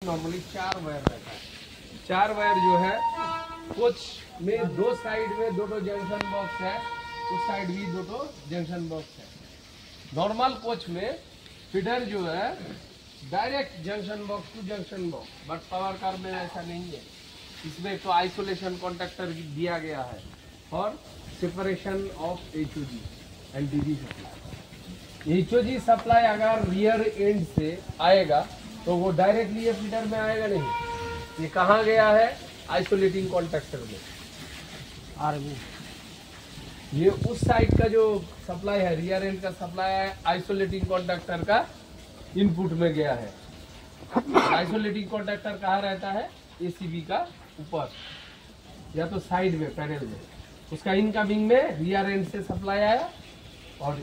Normally 4 wire रहता है। 4 wire जो है कोच में दो साइड में दो जंक्शन बॉक्स है, उस साइड भी दो जंक्शन बॉक्स है। नॉर्मल कोच में फीडर जो है direct junction box to junction box, but power car में ऐसा नहीं है। इसमें तो आइसोलेशन कॉन्टैक्टर दिया गया है और separation of HOG and DG supply. HOG supply अगर रियर एंड से आएगा तो वो डायरेक्टली ये फीडर में आएगा नहीं, ये कहाँ गया है आइसोलेटिंग कॉन्टैक्टर में। आर्मी ये उस साइड का जो सप्लाई है, रियर एंड का सप्लाई है, आइसोलेटिंग कॉन्टैक्टर का इनपुट में गया है। आइसोलेटिंग कॉन्टैक्टर कहाँ रहता है, ACB का ऊपर या तो साइड में पैनल में, उसका इनकमिंग में रियर एंड से सप्लाई आया। और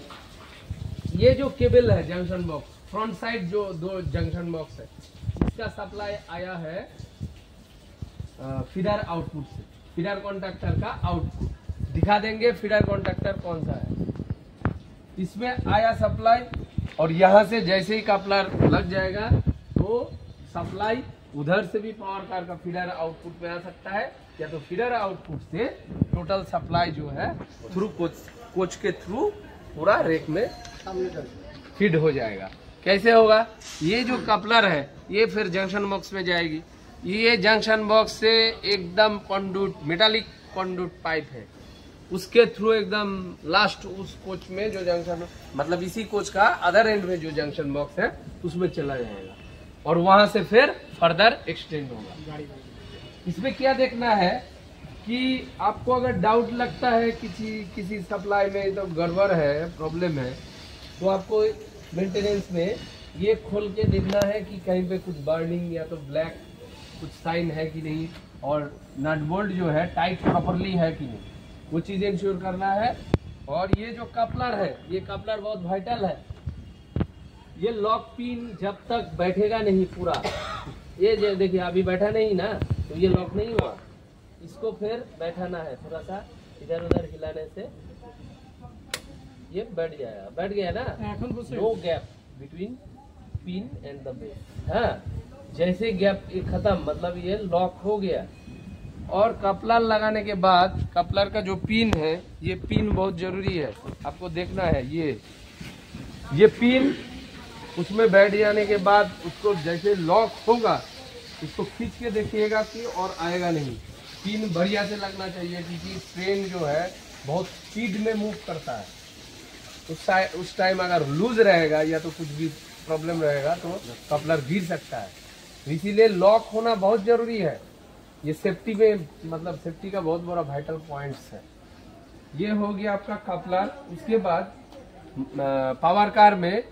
ये जो केबल है जंक्शन बॉक्स, फ्रंट साइड जो दो जंक्शन बॉक्स है, इसका सप्लाई आया है फीडर आउटपुट से, फीडर कॉन्टैक्टर का आउटपुट। दिखा देंगे फीडर कॉन्टैक्टर कौन सा है। इसमें आया सप्लाई और यहाँ से जैसे ही कपलर लग जाएगा तो सप्लाई उधर से भी पावर कार का फीडर आउटपुट में आ सकता है, या तो फीडर आउटपुट से टोटल सप्लाई जो है थ्रू कोच के थ्रू पूरा रेक में फीड हो जाएगा। कैसे होगा, ये जो कपलर है ये फिर जंक्शन बॉक्स में जाएगी। ये जंक्शन बॉक्स से एकदम कंडूट, मेटालिक कंडूट पाइप है, उसके थ्रू एकदम लास्ट उस कोच में जो जंक्शन, मतलब इसी कोच का अदर एंड में जो जंक्शन बॉक्स है उसमें चला जाएगा और वहां से फिर फर्दर एक्सटेंड होगा। इसमें क्या देखना है कि आपको अगर डाउट लगता है किसी सप्लाई में तो गड़बड़ है, प्रॉब्लम है, तो आपको मेंटेनेंस में ये खोल के देखना है कि कहीं पे कुछ बर्निंग या तो ब्लैक कुछ साइन है कि नहीं, और नट बोल्ट जो है टाइट प्रॉपरली है कि नहीं, वो चीज़ इंश्योर करना है। और ये जो कपलर है, ये कपलर बहुत वाइटल है। ये लॉक पिन जब तक बैठेगा नहीं पूरा, ये देखिए अभी बैठा नहीं ना, तो ये लॉक नहीं हुआ, इसको फिर बैठाना है, थोड़ा सा इधर उधर हिलाने से ये बैठ जाएगा। बैठ गया ना, no gap between pin and the base. हाँ, जैसे गैप खत्म मतलब ये लॉक हो गया। और कपलर लगाने के बाद कपलर का जो पिन है, ये पिन बहुत जरूरी है, आपको देखना है। ये पिन उसमें बैठ जाने के बाद उसको जैसे लॉक होगा उसको खींच के देखिएगा कि और आएगा नहीं। पिन बढ़िया से लगना चाहिए, क्योंकि ट्रेन जो है बहुत स्पीड में मूव करता है। उस टाइम अगर लूज रहेगा या तो कुछ भी प्रॉब्लम रहेगा तो कपलर गिर सकता है, इसीलिए लॉक होना बहुत जरूरी है। ये सेफ्टी में, मतलब सेफ्टी का बहुत बड़ा वाइटल पॉइंट्स है। ये हो गया आपका कपलर। उसके बाद पावर कार में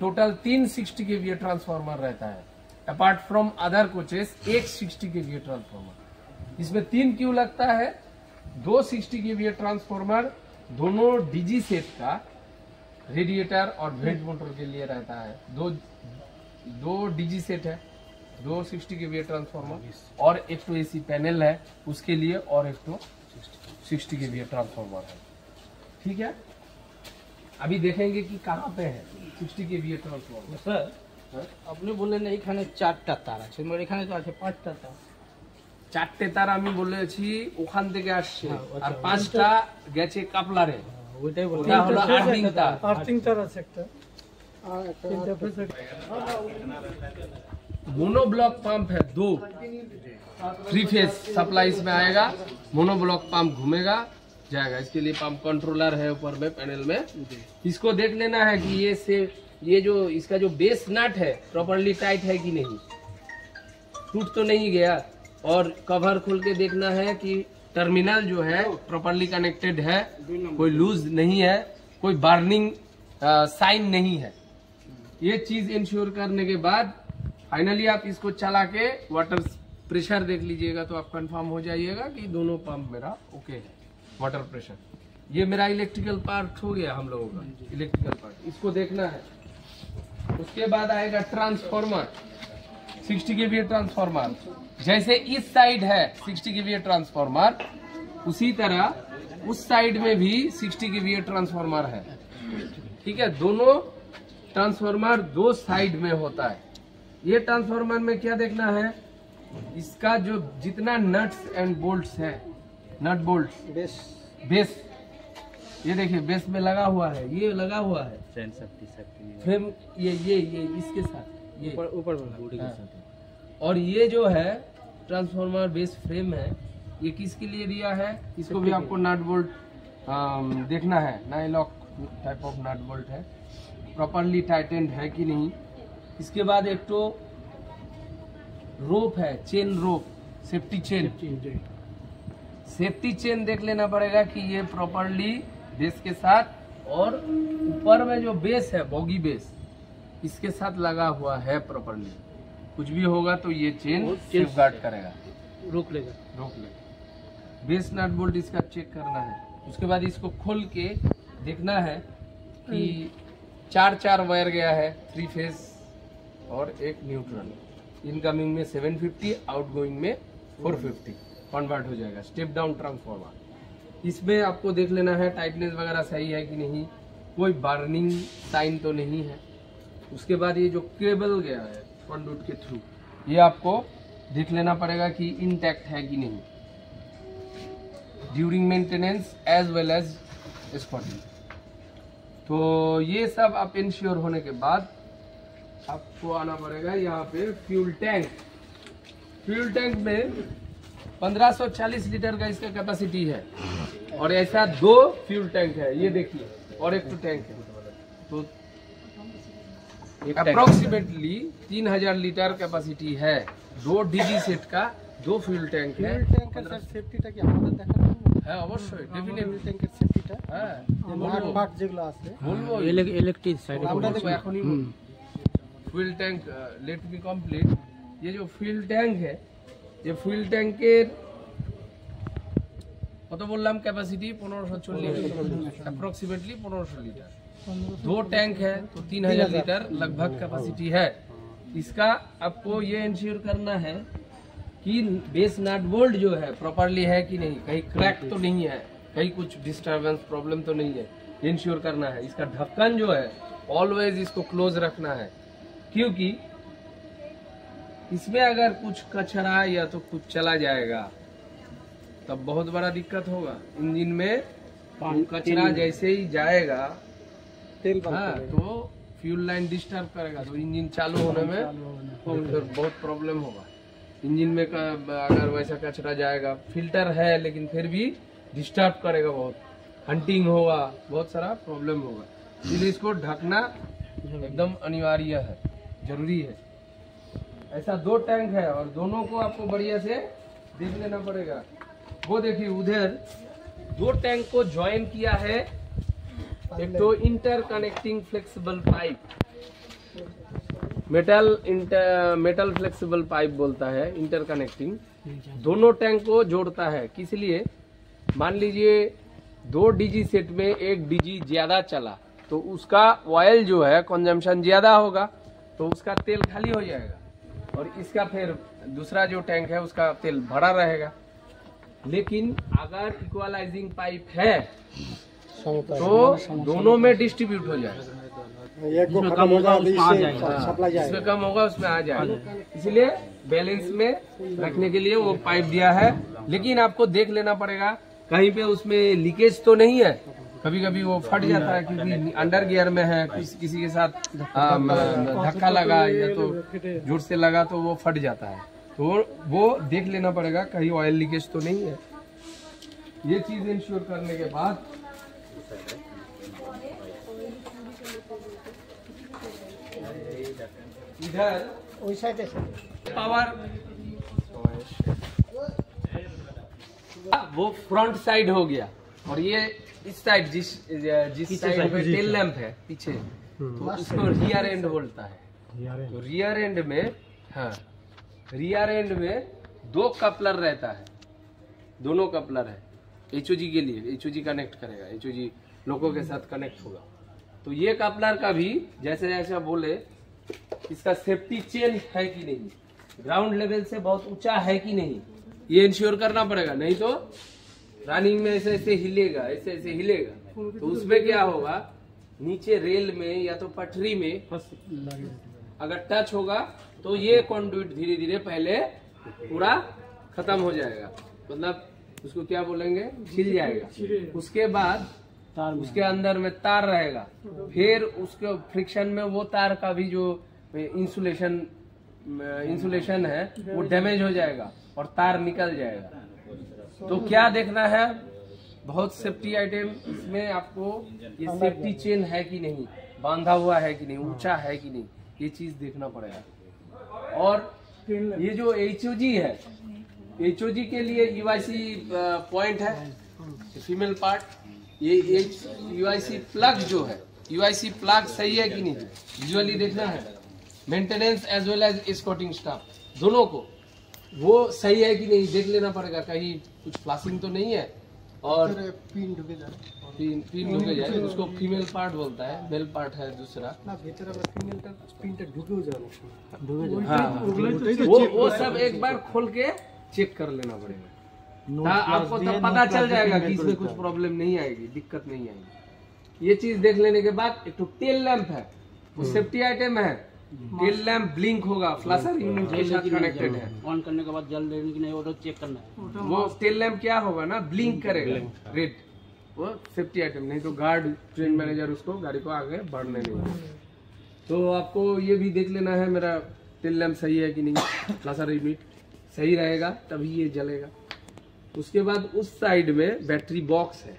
टोटल 360 kVA ट्रांसफार्मर रहता है। अपार्ट फ्रॉम अदर कोचेस एक 60 kVA ट्रांसफार्मर। इसमें 3 क्यों लगता है, 2 60 kVA ट्रांसफार्मर दोनों DG सेट का रेडिएटर और वेंट मोटर के लिए रहता है। दो DG सेट है, 2 60 kVA ट्रांसफार्मर और एक तो AC पैनल है उसके लिए, और एक तो 60 kVA ट्रांसफार्मर है। ठीक है, अभी देखेंगे कि कहाँ पे है 60 kVA ट्रांसफार्मर। सर আপনি বললেন এইখানে 4টা তার আছে, মানে এখানে তো আছে 5টা তার। 4টে তার আমি বলেছি ওখান থেকে আসছে, আর 5টা গেছে কাপলারে, ওইটাই বললাম। ওটা হলো আর্থিং তার। আর্থিং তার আছে একটা, আর একটা मोनोब्लॉक पंप है 2 3 फेज सप्लाई इसमें आएगा। मोनोब्लॉक पंप घूमेगा जाएगा, इसके लिए पंप कंट्रोलर है ऊपर में पैनल में। इसको देख लेना है कि ये जो इसका जो बेस नट है प्रॉपरली टाइट है कि नहीं, टूट तो नहीं गया। और कवर खोल के देखना है कि टर्मिनल जो है प्रॉपरली कनेक्टेड है, कोई लूज नहीं है, कोई बर्निंग साइन नहीं है। ये चीज इंश्योर करने के बाद फाइनली आप इसको चला के वाटर प्रेशर देख लीजिएगा, तो आप कंफर्म हो जाइएगा कि दोनों पंप मेरा ओके है। वाटर प्रेशर, ये मेरा इलेक्ट्रिकल पार्ट हो गया, हम लोगों का इलेक्ट्रिकल पार्ट, इसको देखना है। उसके बाद आएगा ट्रांसफार्मर, 60 kVA ट्रांसफार्मर। जैसे इस साइड है 60 kVA ट्रांसफार्मर, उसी तरह उस साइड में भी 60 kVA ट्रांसफार्मर है। ठीक है, दोनों ट्रांसफार्मर 2 साइड में होता है। ये ट्रांसफार्मर में क्या देखना है, इसका जो जितना नट्स एंड बोल्ट्स है, नट बोल्ट बेस, ये देखिए बेस में लगा हुआ है, ये लगा हुआ है फ्रेम, ये इसके साथ ये ऊपर वाला। हाँ। और ये जो है ट्रांसफार्मर बेस फ्रेम है, ये किसके लिए दिया है, इसको भी आपको नट बोल्ट देखना है। नाइलॉक टाइप ऑफ नट बोल्ट है, प्रॉपरली टाइटेंड है कि नहीं। इसके बाद एक तो रोप है, चेन रोप, सेफ्टी चेन, सेफ्टी चेन देख लेना पड़ेगा कि ये प्रॉपरली बेस के साथ और ऊपर में जो बेस है, बॉगी बेस, इसके साथ लगा हुआ है प्रॉपरली। कुछ भी होगा तो ये चेन सेफगार्ड करेगा, रोक लेगा। बेस नट बोल्ट इसका चेक करना है। उसके बाद इसको खोल के देखना है कि 4 वायर गया है, 3 फेज और एक न्यूट्रल। इनकमिंग में 750, आउटगोइंग में 450 कन्वर्ट हो जाएगा। स्टेप डाउन ट्रांसफार्मर, इसमें आपको देख लेना है टाइटनेस वगैरह सही है कि नहीं, कोई बर्निंग साइन तो नहीं है। उसके बाद ये जो केबल गया है कंडक्ट के थ्रू, ये आपको देख लेना पड़ेगा कि इंटैक्ट है कि नहीं during maintenance as well as spotting. तो ये सब आप इंश्योर होने के बाद आपको आना पड़ेगा यहाँ पे फ्यूल टैंक। फ्यूल टैंक में 1540 लीटर का इसका कैपेसिटी है और ऐसा 2 फ्यूल टैंक है, ये देखिए, और एक तो टैंक है, तो अप्रोक्सीमेटली 3000 लीटर कैपेसिटी है। 2 डीजी सेट का 2 फ्यूल टैंक है। সেফটিটা কি আমাদের দেখানো হ্যাঁ অবশ্যই, ডেফিনেটলি ট্যাঙ্কের সেফটিটা হ্যাঁ পার্ট যেগুলো আছে বলবো ইলেকট্রিক সাইড আমরা দেখো এখনই fuel tank let be complete. ये जो फ्यूल टैंक है, ये फ्यूल टैंकेर কত বললাম कैपेसिटी 1540 अप्रोक्सीमेटली 1500 लीटर। 2 टैंक है तो 3000 लीटर लगभग कैपेसिटी है। इसका आपको ये इंश्योर करना है कि बेस नट बोल्ट जो है प्रॉपरली है कि नहीं, कहीं क्रैक तो नहीं है, कहीं कुछ डिस्टरबेंस प्रॉब्लम तो नहीं है, इंश्योर करना है। इसका ढक्कन जो है ऑलवेज इसको क्लोज रखना है, क्योंकि इसमें अगर कुछ कचरा या तो कुछ चला जाएगा तब बहुत बड़ा दिक्कत होगा। इंजन में कचरा जैसे ही जाएगा तेल हाँ, तो फ्यूल लाइन डिस्टर्ब करेगा, तो इंजन चालू होने में फिर बहुत प्रॉब्लम होगा। इंजन में अगर वैसा कचरा जाएगा, फिल्टर है लेकिन फिर भी डिस्टर्ब करेगा, बहुत हंटिंग होगा, बहुत सारा प्रॉब्लम होगा। इसलिए इसको ढकना एकदम अनिवार्य है, जरूरी है। ऐसा 2 टैंक है और दोनों को आपको बढ़िया से देख लेना पड़ेगा। वो देखिए उधर 2 टैंक को ज्वाइन किया है, एक तो inter connecting flexible pipe, metal flexible pipe बोलता है इंटर कनेक्टिंग, दोनों टैंक को जोड़ता है। किस लिए, मान लीजिए 2 डीजी सेट में 1 डीजी ज्यादा चला तो उसका ऑयल जो है कंजम्पशन ज्यादा होगा, तो उसका तेल खाली हो जाएगा और इसका फिर दूसरा जो टैंक है उसका तेल भरा रहेगा। लेकिन अगर इक्वलाइजिंग पाइप है तो दोनों में डिस्ट्रीब्यूट हो जाएगा, इसमें कम होगा उसमें आ जाएगा, इसमें कम होगा उसमें आ जाएगा। इसलिए बैलेंस में रखने के लिए वो पाइप दिया है। लेकिन आपको देख लेना पड़ेगा कहीं पे उसमें लीकेज तो नहीं है, कभी कभी वो फट जाता है क्योंकि अंडर गियर में है, किसी के साथ धक्का लगा या तो जोर से लगा तो वो फट जाता है, तो वो देख लेना पड़ेगा कहीं ऑयल लीकेज तो नहीं है। ये चीज इंश्योर करने के बाद इधर पावर वो फ्रंट साइड हो गया और ये इस साइड जिस साइड पे टेल लैंप है पीछे, तो इसको रियर एंड बोलता है। तो रियर एंड में हाँ, रियर एंड में 2 कपलर रहता है, दोनों कपलर है एचओजी के लिए, एचओजी कनेक्ट करेगा, एचओजी लोगों के साथ कनेक्ट होगा। तो ये कपलर का भी जैसे जैसे बोले इसका सेफ्टी चेन है कि नहीं, ग्राउंड लेवल से बहुत ऊंचा है कि नहीं, ये इंश्योर करना पड़ेगा। नहीं तो रनिंग में ऐसे ऐसे हिलेगा, ऐसे ऐसे हिलेगा तो उसमें क्या होगा, नीचे रेल में या तो पटरी में अगर टच होगा तो ये कंडुइट धीरे धीरे पहले पूरा खत्म हो जाएगा, मतलब उसको क्या बोलेंगे, छिल जाएगा। उसके बाद उसके अंदर में तार रहेगा, फिर उसके फ्रिक्शन में वो तार का भी जो इंसुलेशन है वो डैमेज हो जाएगा और तार निकल जाएगा। तो क्या देखना है, बहुत सेफ्टी आइटम इसमें आपको, ये सेफ्टी चेन है कि नहीं, बांधा हुआ है कि नहीं, ऊंचा है कि नहीं, ये चीज देखना पड़ेगा। और ये जो HOG है, HOG के लिए UIC पॉइंट है, फीमेल पार्ट, ये UIC प्लग जो है, UIC प्लग सही है कि नहीं, विजुअली देखना है। Maintenance as well as scouting staff दोनों को वो सही है कि नहीं देख लेना पड़ेगा, कहीं कुछ फ्लासिंग तो नहीं है। और पिन ढुके जाए उसको फीमेल पार्ट बोलता है, मेल पार्ट है दूसरा। वो सब एक बार खोल के चेक कर लेना पड़ेगा, आपको तब पता चल जाएगा कि इसमें कुछ प्रॉब्लम नहीं आएगी, दिक्कत नहीं आएगी। ये चीज देख लेने के बाद एक तो टेल लैंप है, वो सेफ्टी आइटम है। टेल लैंप ब्लिंक होगा, फ्लैशर यूनिट के साथ कनेक्टेड है। ऑन करने के बाद जल देने की नहीं, वो तो चेक करना है। वो टेल लैंप क्या होगा ना, ब्लिंक करेगा रेड, वो सेफ्टी आइटम, नहीं तो गार्ड ट्रेन मैनेजर उसको गाड़ी को आगे बढ़ने नहीं देगा। तो आपको ये भी देख लेना है मेरा टेल लैंप सही है कि नहीं, फ्लैशर यूनिट सही रहेगा तभी ये जलेगा। उसके बाद उस साइड में बैटरी बॉक्स है,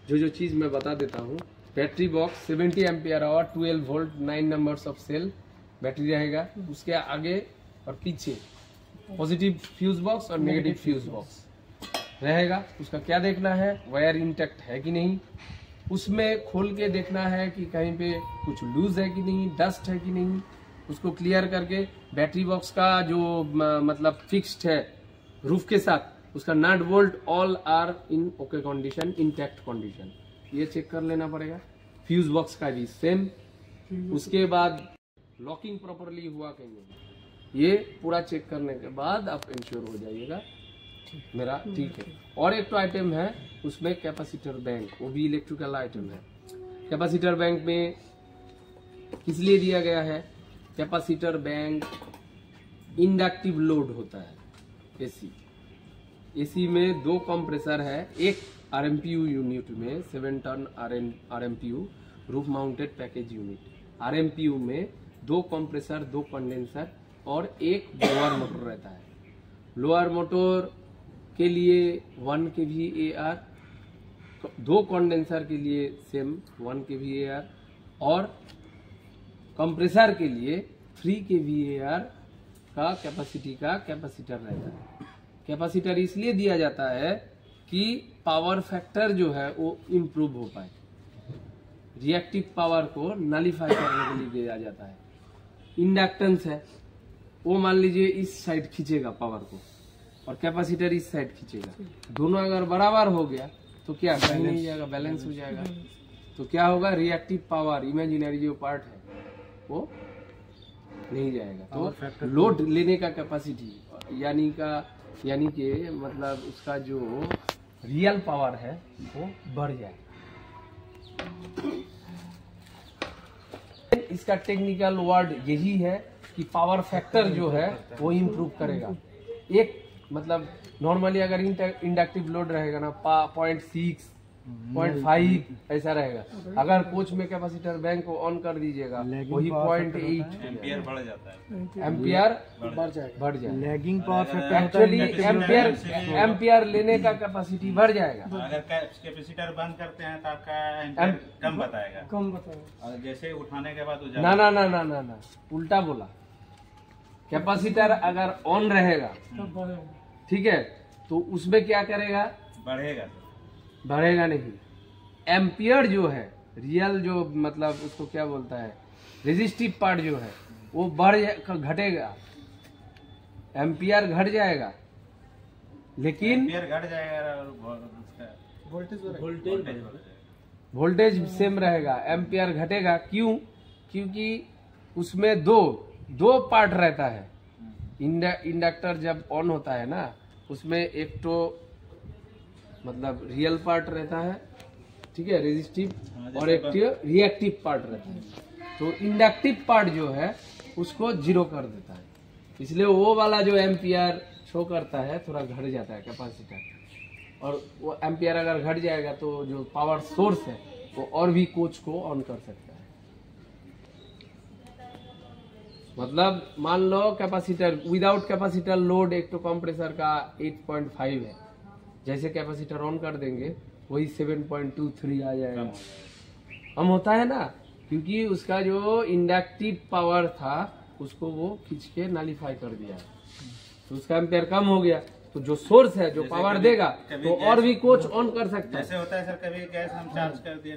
जो चीज मैं बता देता हूँ। Battery box 70 ampere hour, 12 volt, 9 numbers of cell battery रहेगा। उसके आगे और पीछे पॉजिटिव फ्यूज बॉक्स और नेगेटिव फ्यूज बॉक्स रहेगा। उसका क्या देखना है, वायर इंटैक्ट है कि नहीं, उसमें खोल के देखना है कि कहीं पे कुछ लूज है कि नहीं, डस्ट है कि नहीं, उसको क्लियर करके बैटरी बॉक्स का जो मतलब फिक्स्ड है रूफ के साथ, उसका nut bolt all are in okay condition, intact condition, ये चेक कर लेना पड़ेगा। फ्यूज बॉक्स का भी सेम। उसके बाद लॉकिंग प्रॉपरली हुआ कि नहीं, ये पूरा चेक करने के बाद आप इंश्योर हो जाइएगा मेरा ठीक है। और एक तो आइटम है उसमें कैपेसिटर बैंक, वो भी इलेक्ट्रिकल आइटम है। कैपेसिटर बैंक में किस लिए दिया गया है, कैपेसिटर बैंक इंडक्टिव लोड होता है। एसी में 2 कंप्रेसर है, एक RMPU यूनिट में 7 ton RMPU roof mounted package unit, RMPU में 2 कंप्रेसर, 2 कंडेंसर और एक लोअर मोटर रहता है। लोअर मोटर के लिए 1 kVAR, 2 कंडेंसर के लिए सेम 1 kVAR और कंप्रेसर के लिए 3 kVAR का कैपेसिटी का कैपेसिटर रहता है। कैपेसिटर इसलिए दिया जाता है कि पावर फैक्टर जो है वो इम्प्रूव हो पाए, रिएक्टिव पावर को नलीफाई करने के लिए दिया जाता है। इंडक्टेंस है, वो मान लीजिए इस साइड खींचेगा पावर को और कैपेसिटर इस साइड खींचेगा, दोनों अगर बराबर हो गया तो क्या कहीं नहीं जाएगा, बैलेंस हो जाएगा। तो क्या होगा, रिएक्टिव पावर इमेजिनरी जो पार्ट है वो नहीं जाएगा, तो लोड लेने का कैपेसिटी यानी कि मतलब उसका जो रियल पावर है वो बढ़ जाएगा। इसका टेक्निकल वर्ड यही है कि पावर फैक्टर जो है वो इम्प्रूव करेगा। एक मतलब नॉर्मली अगर इंडक्टिव लोड रहेगा ना 0.6 0.5 ऐसा रहेगा, अगर कोच में कैपेसिटर बैंक को ऑन कर दीजिएगा वही 0.8 एम्पियर बढ़ जाता है, एम्पियर बढ़ जाएगा। Lagging power factor actually ampere लेने का कैपेसिटी बढ़ जाएगा। अगर कैपेसिटर बंद करते हैं तो आपका एम्पियर कम बताएगा, और जैसे उठाने के बाद ना उल्टा बोला। कैपेसिटर अगर ऑन रहेगा ठीक है तो उसमें क्या करेगा, बढ़ेगा नहीं। एम्पियर जो है रियल जो मतलब उसको क्या बोलता है, रेजिस्टिव पार्ट जो है वो घटेगा, एम्पियर घट जाएगा, लेकिन एम्पियर घट जाएगा, वोल्टेज सेम रहेगा, एम्पियर घटेगा। क्यों? क्योंकि उसमें दो पार्ट रहता है। इंडक्टर जब ऑन होता है ना उसमें एक तो मतलब रियल पार्ट रहता है, ठीक है, रेजिस्टिव, और एक रिएक्टिव पार्ट रहता है। तो इंडक्टिव पार्ट जो है उसको 0 कर देता है, इसलिए वो वाला जो एम्पियर शो करता है थोड़ा घट जाता है कैपेसिटर, और वो एम्पियर अगर घट जाएगा तो जो पावर सोर्स है वो और भी कोच को ऑन कर सकता है। मतलब मान लो कैपेसिटर विदाउट कैपेसिटर लोड एक तो कंप्रेसर का 8.5 है, जैसे कैपेसिटर ऑन कर देंगे वही 7.23 आ जाएगा। कम होता है ना, क्योंकि उसका जो इंडक्टिव पावर था उसको वो खींच के नलीफाई कर दिया, तो उसका एम्पेयर कम हो गया, तो जो सोर्स है जो पावर देगा तो और भी कोच ऑन कर सकता है। जैसे होता है सर, कभी गैस हम चार्ज कर दिए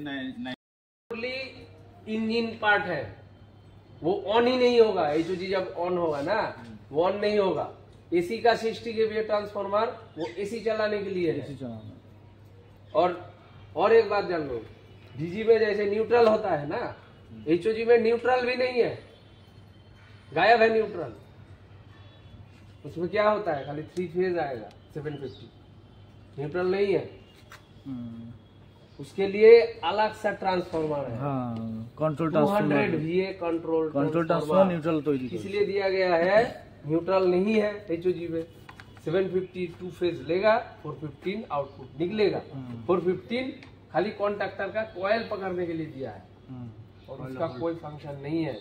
इंजन पार्ट है वो ऑन ही नहीं होगा, HOG जब ऑन होगा ना वो ऑन नहीं होगा। एसी का 60 kVA ट्रांसफार्मर वो एसी चलाने के लिए है। और एक बात जान लो, डीजी में जैसे न्यूट्रल होता है ना, HOG में न्यूट्रल भी नहीं है, गायब है न्यूट्रल। उसमें क्या होता है, खाली 3 फेज आएगा 750, न्यूट्रल नहीं है। उसके लिए अलग सा ट्रांसफार्मर है, control 200 VA control transformer neutral तो इसलिए दिया गया है, न्यूट्रल नहीं है HOG में। 750 2 फेज लेगा, 415 आउटपुट निकलेगा। 415 खाली कॉन्टैक्टर का कॉइल पकड़ने के लिए दिया है, और उसका कोई फंक्शन नहीं है,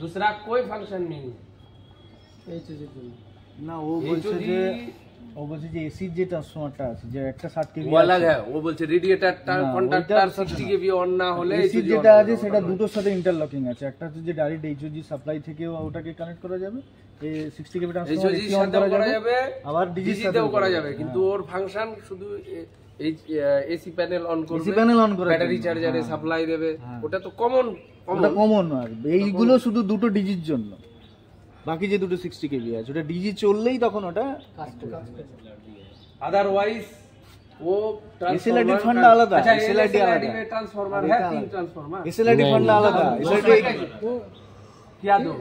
दूसरा कोई फंक्शन नहीं है না। ও বলছে যে এসির যে ট্রান্সফরমারটা আছে যে একটা 60 কেভি वो अलग है, वो বলছে রেডিয়েটর কন্ট্যাক্টর 60 কেভি অন না হলে এসির যেটা আছে সেটা দুটোর সাথে ইন্টারলকিং আছে। একটা হচ্ছে যে ডাইরেক্ট HOG সাপ্লাই থেকে ওটাকে কানেক্ট করা যাবে, এই 60 কেভি ট্রান্সফরমার HOG সাথে করা যাবে, আবার ডিজি সাথেও করা যাবে, কিন্তু ওর ফাংশন শুধু এসি প্যানেল অন করবে, এসি প্যানেল অন করে ব্যাটারি চার্জারে সাপ্লাই দেবে, ওটা তো কমন আর এইগুলো শুধু দুটো ডিজির জন্য। বাকি যে দুটো 60 কেভি আছে ওটা ডিজি চললেই তখন ওটা কাজ করবে। अदरवाइज वो एसएलआरडी फंड आलादा, अच्छा एसएलआरडी आलादा में ट्रांसफार्मर है, 3 ट्रांसफार्मर एसएलआरडी फंड आलादा। एसएलआरडी क्या दो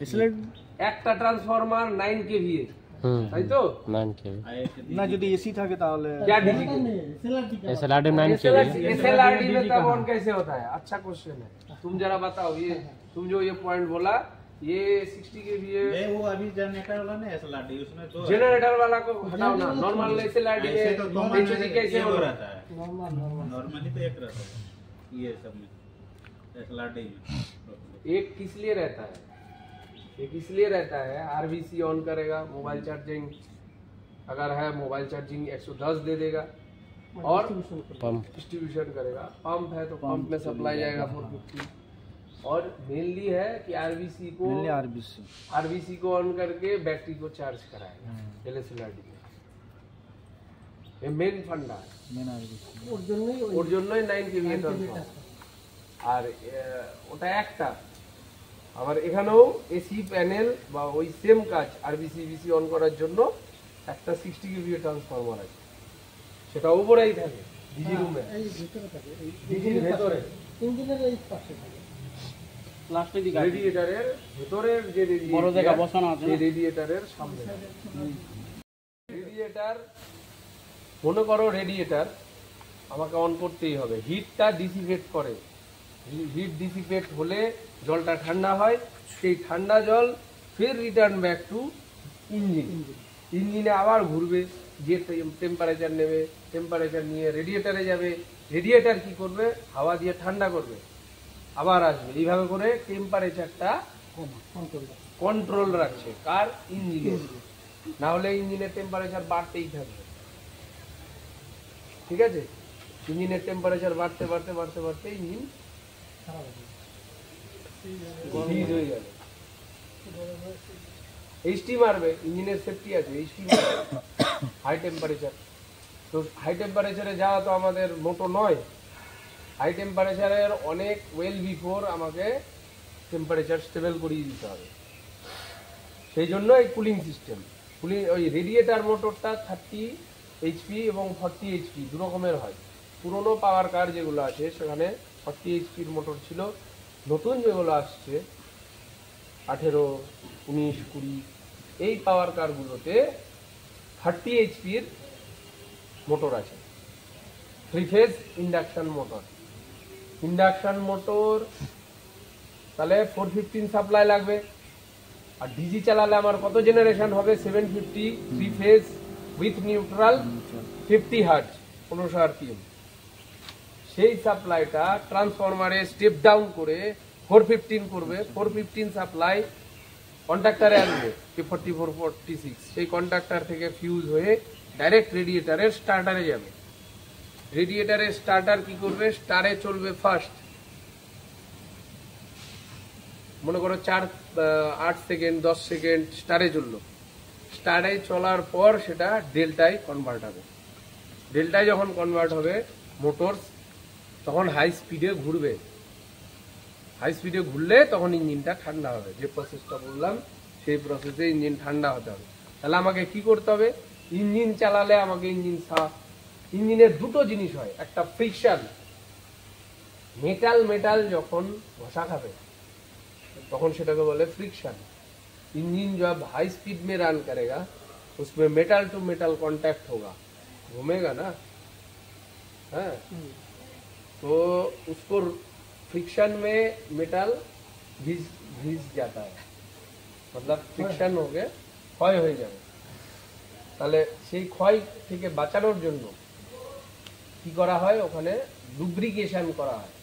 एसएलआरडी একটা ট্রান্সফার্মার 9 কেভিএ, তাই তো 9 kV না যদি এসি থাকে তাহলে क्या डीजी एसएलआरडी 9 kV एसएलआरडी में तब ऑन कैसे होता है? अच्छा क्वेश्चन है, तुम जरा बताओ। ये तुम जो ये पॉइंट बोला, ये 60 केवीए वो अभी जनरेटर वाला ना एसएलआरडी, उसमें तो जनरेटर वाला को हटाओ ना, नॉर्मल एसएलआरडी ऐसे तो दो HOG कैसे हो रहता है, नॉर्मली तो एक रहता है ये सब में एसएलआरडी में। एक किस लिए रहता है? एक इसलिए रहता है RVC ऑन करेगा, मोबाइल चार्जिंग अगर है मोबाइल चार्जिंग 110 दे देगा, और पंप डिस्ट्रीब्यूशन करेगा। पंप है तो पंप में सप्लाई जाएगा 450, और मेनली है कि आरबीसी को ऑन करके बैटरी को चार्ज कराएगा एलएसएलआरडी में। ये मेन फंडा है, ওর জন্যই 9 কেভি ট্রান্সফার। আর ওটা একটা, আবার এখানেও এসি প্যানেল বা ওই সেম কাজ আরবিসি অন করার জন্য একটা 60 কেভি ট্রান্সফরমার আছে, সেটা উপরেই থাকে ডিজি রুমে, ডিজির ভেতরে ইঞ্জিনের এই পাশে প্লাস্টিক রেডিয়েটরের ভেতরের যে রেডিয়েটর বসানো আছে, সেই রেডিয়েটরের সামনে। রেডিয়েটর মনে করো, রেডিয়েটর আমাকে অন করতেই হবে, হিটটা ডিসিপেট করে, হিট ডিসিপেট হলে জলটা ঠান্ডা হয়, সেই ঠান্ডা জল ফের রিটার্ন ব্যাক টু ইঞ্জিনে আবার ঘুরবে, যে টেম্পারেচার নেবে, টেম্পারেচার নিয়ে রেডিয়েটারে যাবে, রেডিয়েটার কি করবে, হাওয়া দিয়ে ঠান্ডা করবে, আবার আসবে, এইভাবে করে টেম্পারেচারটা কন্ট্রোল রাখছে কার? ইঞ্জিনে। না হলে ইঞ্জিনের টেম্পারেচার বাড়তেই থাকবে, ঠিক আছে? ইঞ্জিনের টেম্পারেচার বাড়তে বাড়তে বাড়তে বাড়তে ইঞ্জিন ফ্রিজ হয়ে যাবে, এইচটি মারবে, ইঞ্জিনের সেফটি আছে, এইচটি মারবে হাই টেম্পারেচার। তো হাই টেম্পারেচারে যাওয়া তো আমাদের মোটো নয়, হাই টেম্পারেচারের অনেক ওয়েল বিফোর আমাকে টেম্পারেচার স্টেবল করিয়ে দিতে হবে। সেই জন্য এই কুলিং সিস্টেম, ওই রেডিয়েটার মোটরটা 30 HP এবং 40 HP দু রকমের হয়। পুরনো পাওয়ার কার যেগুলো আছে সেখানে 40 HPর মোটর ছিল, নতুন যেগুলো আসছে 18, 19, 20 এই পাওয়ার কারগুলোতে 30 HPর মোটর আছে, 3 phase induction motor. Induction motor তাহলে 415 সাপ্লাই লাগবে, আর ডিজি চালালে আমার কত জেনারেশন হবে 750 3 phase with neutral 50 hertz 1500 RPM. সেই সাপ্লাইটা ট্রান্সফরমারে স্টেপ ডাউন করে 415 করবে, 415 সাপ্লাই কন্ডাক্টরে আসবে 4446, সেই কন্ডাক্টর থেকে ফিউজ হয়ে ডাইরেক্ট রেডিয়েটারের স্টার্টারে যাবে। রেডিয়েটারের স্টার্টার কি করবে, স্টারে চলবে ফার্স্ট, মনে করো 8 সেকেন্ড 10 সেকেন্ড স্টারে চললো, স্টারে চলার পর সেটা ডেল্টায় কনভার্ট হবে। ডেল্টায় যখন কনভার্ট হবে মোটর তখন হাই স্পিডে ঘুরবে, হাই স্পিডে ঘুরলে তখন ইঞ্জিনটা ঠান্ডা হবে। যে প্রসেসটা বললাম সেই প্রসেসে ইঞ্জিন ঠান্ডা হতে হবে। তাহলে আমাকে কি করতে হবে, ইঞ্জিন চালালে আমাকে ইঞ্জিনের দুটো জিনিস হয়, একটা ফ্রিকশন, মেটাল যখন ঘষা খাবে তখন সেটাকে बोले फ्रिक्शन। इंजन जब हाई स्पीड में रन करेगा उसमें मेटल टू मेटल कांटेक्ट होगा, घूमेगा ना, है तो उसको फ्रिक्शन में मेटल घिस जाता है, मतलब फ्रिक्शन हो गए क्षय हो जाए। তাহলে সেই ক্ষয় থেকে বাঁচানোর জন্য কি করা হয়, ওখানে লুব্রিকেশন করা হয়।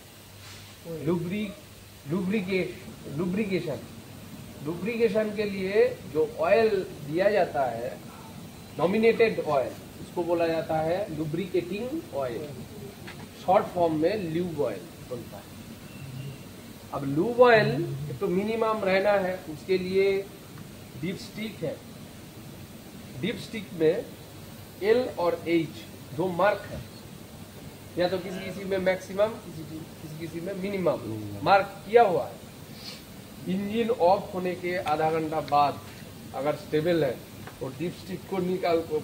लुब्रिकेशन के लिए जो ऑयल दिया जाता है, नॉमिनेटेड ऑयल, उसको बोला जाता है लुब्रिकेटिंग ऑयल, शॉर्ट फॉर्म में ल्यूब ऑयल बोलता है। अब ल्यूब ऑयल तो मिनिमम रहना है, उसके लिए डीप स्टिक है। डीप स्टिक में L और H दो मार्क है, या तो किसी में मैक्सिमम किसी में मिनिमम मार्क किया हुआ है। इंजन ऑफ होने के आधा घंटा बाद अगर स्टेबल है तो डीप स्टिक को निकाल को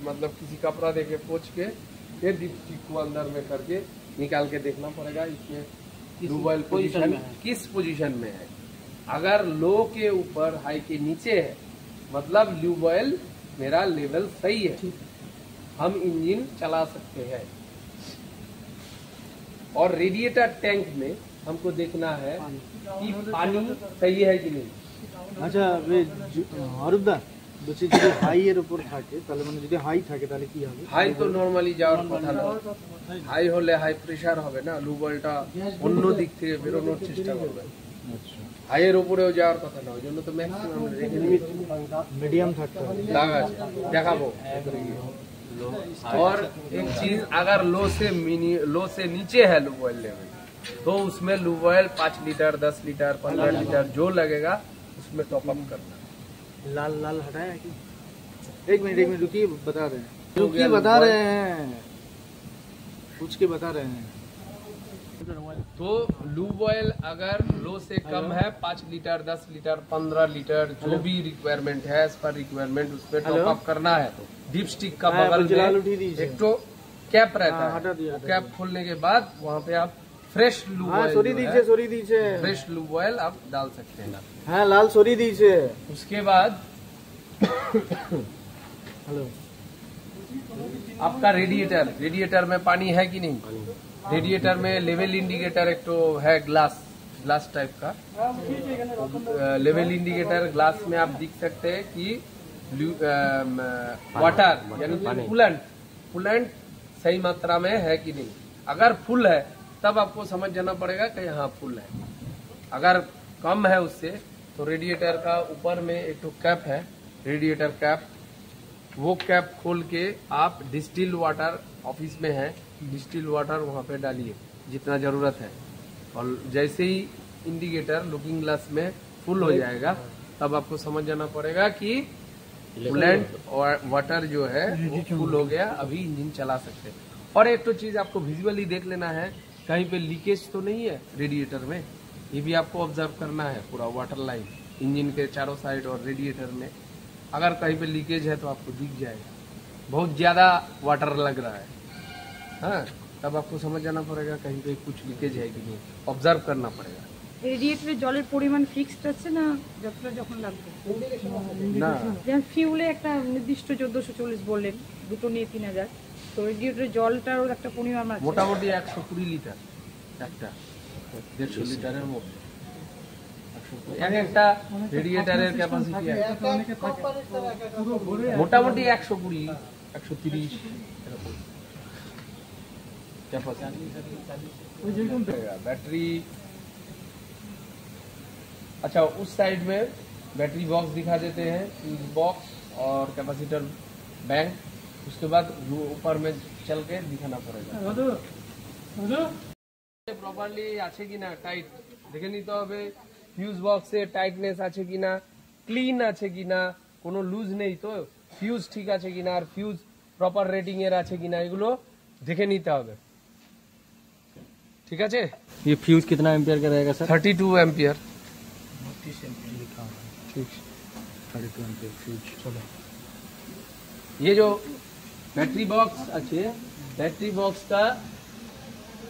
मतलब किसी कपड़ा देके पोंछ के फिर डीप स्टिक को अंदर में करके निकाल के देखना पड़ेगा इसमें लूब ऑयल पोजीशन किस पोजीशन में है। अगर लो के ऊपर हाई के नीचे है मतलब लूब ऑयल मेरा लेवल सही है, हम इंजन चला सकते हैं। और रेडिएटर टैंक में हमको देखना है कि पानी सही है कि नहीं। আচ্ছা অরূপদা বলছি যদি হাই এর উপর থাকে তাহলে মানে যদি হাই থাকে তাহলে কি হবে? হাই তো নরমালি যাওয়ার কথা না, হাই হলে হাই প্রেসার হবে না, লুব অয়েলটা অন্য দিক থেকে বেরোনোর চেষ্টা করবে। আচ্ছা হাইয়ের উপরেও যাওয়ার কথা না, ওই জন্য তো ম্যাক্সিমাম মিডিয়াম থাকতে হবে। লাগা আছে দেখাবো। और एक चीज अगर लो से नीचे है लूब ऑयल लेवल तो उसमें lube oil 5 litre 10 litre 15 litre जो लगेगा उसमें टॉप अप करना। लाल लाल हटाया है कि? एक मिनट रुकिए, बता रहे हैं पूछ के बता रहे हैं। तो लूब ऑयल अगर लो से कम है 5 लीटर 10 लीटर 15 लीटर जो भी रिक्वायरमेंट है इस पर रिक्वायरमेंट उस पर टॉप अप करना है। तो डीप स्टिक का बगल में एक तो कैप रहता है, कैप खोलने के बाद वहाँ पे आप fresh lube oil fresh lube oil आप डाल सकते हैं। हाँ लाल सोरी दीजिए। उसके बाद हेलो आपका रेडिएटर में पानी है कि नहीं। रेडिएटर में लेवल इंडिकेटर एक तो है ग्लास टाइप का लेवल इंडिकेटर, ग्लास में आप दिख सकते हैं कि वाटर यानी कूलेंट सही मात्रा में है कि नहीं। अगर फुल है तब आपको समझ जाना पड़ेगा कि यहाँ फुल है। अगर कम है उससे तो रेडिएटर का ऊपर में एक तो कैप है रेडिएटर कैप, वो कैप खोल के आप डिस्टिल वाटर ऑफिस में है डिस्टिल वाटर वहाँ पे डालिए जितना जरूरत है, और जैसे ही इंडिकेटर लुकिंग ग्लास में फुल हो जाएगा तब आपको समझ जाना पड़ेगा कि कूलेंट और वाटर जो है वो फुल हो गया, अभी इंजन चला सकते हैं। और एक तो चीज आपको विजुअली देख लेना है कहीं पे लीकेज तो नहीं है रेडिएटर में, ये भी आपको ऑब्जर्व करना है। पूरा वाटर लाइन इंजन के चारों साइड और रेडिएटर में अगर कहीं पे लीकेज है तो आपको दिख जाएगा, बहुत ज्यादा वाटर लग रहा है, हाँ तब आपको समझ जाना पड़ेगा कहीं पे कुछ लीकेज है कि नहीं, ऑब्जर्व करना पड़ेगा। রেডিয়েটরে জলের পরিমাণ ফিক্সড আছে না যতটা যখন লাগবে না যেমন ফিউলে একটা নির্দিষ্ট 1440 বললেন দুটো নিয়ে 3000, তো রেডিয়েটরে জলটারও একটা পরিমাণ আছে মোটামুটি 120 লিটার একটা 150 লিটারের মতো এক একটা রেডিয়েটারের ক্যাপাসিটি মোটামুটি 120 130 এরকম कैपेसिटी बैटरी। अच्छा उस साइड में बैटरी बॉक्स दिखा देते हैं, फ्यूज बॉक्स और कैपेसिटर बैंक, उसके बाद ऊपर में चल के दिखाना पड़ेगा प्रॉपर्ली আছে কিনা টাইট দেখে নিতে হবে, ফিউজ বক্সে টাইটনেস আছে কিনা, ক্লিন আছে কিনা, কোনো লুজ নেই তো, ফিউজ ঠিক আছে কিনা, আর ফিউজ প্রপার রেটিং এর আছে কিনা, এগুলো দেখে নিতে হবে। ठीक है। ये फ्यूज कितना एम्पियर का रहेगा सर? 32 एम्पियर। ठीक 32 एम्पियर फ्यूज। चलो ये जो बैटरी बॉक्स अच्छे, बैटरी बॉक्स का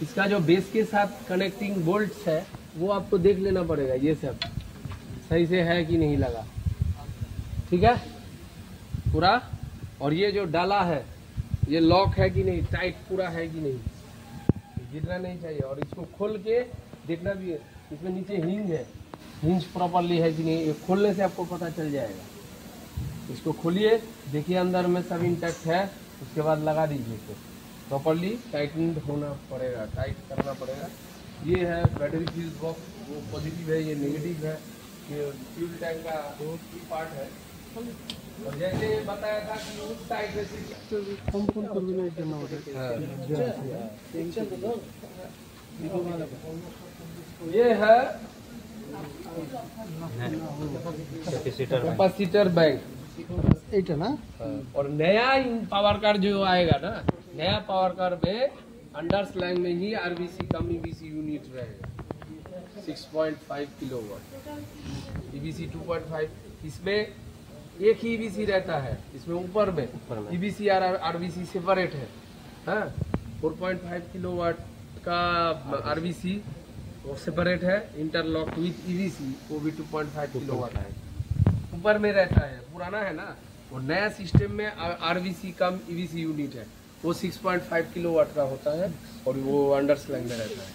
इसका जो बेस के साथ कनेक्टिंग बोल्ट्स है वो आपको देख लेना पड़ेगा, ये सब सही से है कि नहीं लगा, ठीक है पूरा। और ये जो डाला है ये लॉक है कि नहीं, टाइट पूरा है कि नहीं, गिरना नहीं चाहिए। और इसको खोल के देखना भी है, इसमें नीचे हिंज है, हिंज प्रॉपरली है कि नहीं, ये खोलने से आपको पता चल जाएगा। इसको खोलिए, देखिए अंदर में सब इंटैक्ट है, उसके बाद लगा दीजिए इसको, प्रॉपरली टाइटन होना पड़ेगा, टाइट करना पड़ेगा। ये है बैटरी फ्यूज बॉक्स, वो पॉजिटिव है, ये नेगेटिव है, ये फ्यूल टैंक का पार्ट है। और जैसे बताया था कि उस साइड में ये है कैपेसिटर बैंक ना। और नया पावर कार जो आएगा ना, नया पावर कार में अंडर स्लैंग में ही आरबीसी कम ईबीसी यूनिट रहेगा, 6.5 किलोवाट, ईबीसी 2.5, इसमें एक ही ईबीसी रहता है, इसमें ऊपर में ईबीसी और आरबीसी सेपरेट है। हाँ 4.5 किलोवाट का आरबीसी वो सेपरेट है, इंटरलॉक विथ ईबीसी वो भी 2.5 किलोवाट है, ऊपर में रहता है, पुराना है ना। और नया सिस्टम में आरबीसी कम ईबीसी यूनिट है, वो 6.5 किलोवाट का होता है और वो अंडर स्लैंग में रहता है।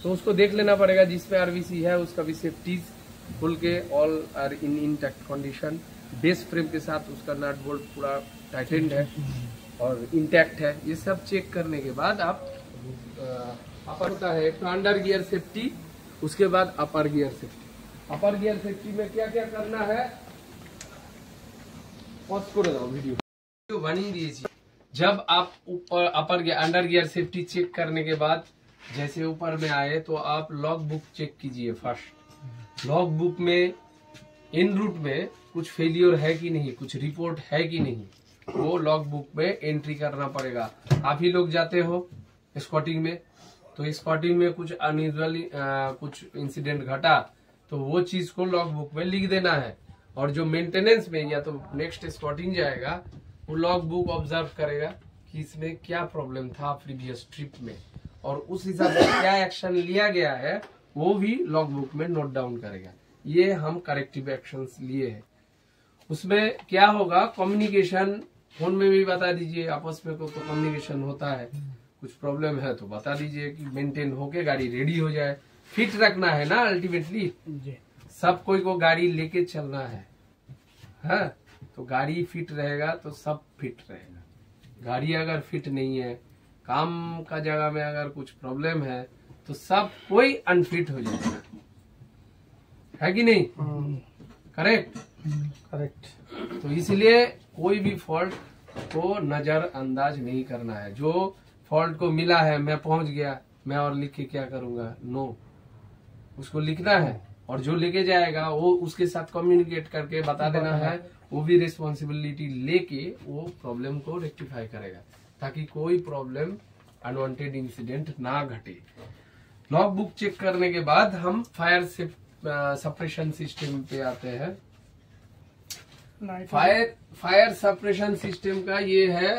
तो उसको देख लेना पड़ेगा, जिसमें आरबीसी है उसका भी सेफ्टीज खुल के all are in intact condition, base frame के साथ उसका नट बोल्ट पूरा टाइटेंड है और इंटैक्ट है। ये सब चेक करने के बाद आप अपर होता है, एक तो अंडर गियर सेफ्टी, उसके बाद अपर गियर सेफ्टी। अपर गियर सेफ्टी में क्या क्या करना है पॉज করে দাও वीडियो বানিয়ে দিয়েছি। जब आप ऊपर upper gear under gear safety check करने के बाद जैसे ऊपर में आए तो आप लॉग बुक चेक कीजिए फर्स्ट। लॉग बुक में इन रूट में कुछ फेलियर है कि नहीं, कुछ रिपोर्ट है कि नहीं, वो लॉग बुक में एंट्री करना पड़ेगा। आप ही लोग जाते हो स्कॉटिंग में, तो स्कॉटिंग में कुछ अनयूजुअली कुछ इंसिडेंट घटा तो वो चीज को लॉग बुक में लिख देना है। और जो मेंटेनेंस में या तो नेक्स्ट स्कॉटिंग जाएगा वो लॉग बुक ऑब्जर्व करेगा कि इसमें क्या प्रॉब्लम था प्रीवियस ट्रिप में, और उस हिसाब से क्या एक्शन लिया गया है वो भी लॉग बुक में नोट डाउन करेगा। ये हम करेक्टिव एक्शंस लिए हैं। उसमें क्या होगा, कम्युनिकेशन फोन में भी बता दीजिए, आपस में तो कम्युनिकेशन होता है, कुछ प्रॉब्लम है तो बता दीजिए कि मेंटेन होके गाड़ी रेडी हो जाए। फिट रखना है ना अल्टीमेटली, सब कोई को गाड़ी लेके चलना है, हाँ तो गाड़ी फिट रहेगा तो सब फिट रहेगा। गाड़ी अगर फिट नहीं है, काम का जगह में अगर कुछ प्रॉब्लम है तो सब कोई अनफिट हो जाएगा, है कि नहीं? Correct correct. तो इसलिए कोई भी फॉल्ट को नजरअंदाज नहीं करना है। जो फॉल्ट को मिला है मैं पहुंच गया, मैं और लिख के क्या करूंगा, नो, उसको लिखना है और जो लेके जाएगा वो उसके साथ कम्युनिकेट करके बता देना है, वो भी रिस्पॉन्सिबिलिटी लेके वो प्रॉब्लम को रेक्टिफाई करेगा ताकि कोई प्रॉब्लम अनवांटेड इंसिडेंट ना घटे। लॉग बुक चेक करने के बाद हम फायर सप्रेशन सिस्टम पे आते हैं। फायर सप्रेशन सिस्टम का ये है